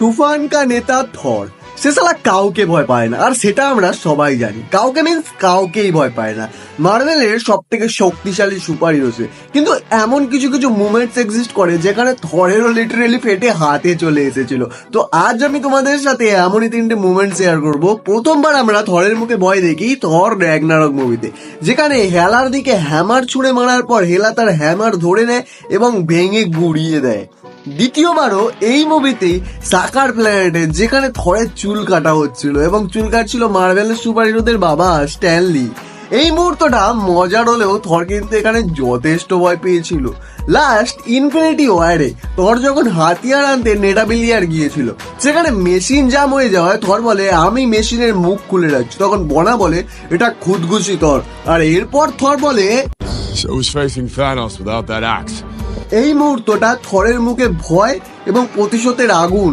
তুফান নেতা থর, সে শালা কাউকে ভয় পায় না, আর সেটা আমরা সবাই জানি। কাউকে মিন্স কাউকেই ভয় পায় না। মার্ভেলের সব থেকে শক্তিশালী সুপার হিরো সে, কিন্তু এমন কিছু কিছু মুভমেন্টস এক্সিস্ট করে যেখানে থরেরও লিটারেলি ফেটে হাতে চলে এসেছিল। তো আজ আমি তোমাদের সাথে এমনই তিনটে মুভমেন্ট শেয়ার করব। প্রথমবার আমরা থরের মুখে ভয় দেখি থর র্যাগনারক মুভিতে, যেখানে হেলার দিকে হ্যামার ছুঁড়ে মারার পর হেলা তার হ্যামার ধরে নেয় এবং ভেঙে গুড়িয়ে দেয়। দ্বিতীয়বারও এই মুভিতেই সাকার প্ল্যানেটে, যেখানে থরের চুল কাটা হচ্ছিল এবং চুল কাটছিল মার্ভেলের সুপার হিরোদের বাবা স্ট্যানলি। এই মুহূর্তটা মজার হলেও থর কিন্তু এখানে যথেষ্ট ভয় পেয়েছিল। লাস্ট ইনফিনিটি ওয়ারে থর যখন হাতিয়ার আনতে নেটাবিলিয়ার গিয়েছিল, সেখানে মেশিন জাম হয়ে যাওয়ায় থর বলে আমি মেশিনের মুখ খুলে রাখছি। তখন বনা বলে এটা খুদঘুষি থর, আর এরপর থর বলে So who's facing Thanos without that axe? এই মুহূর্তটা থরের মুখে ভয় এবং প্রতিশোধের আগুন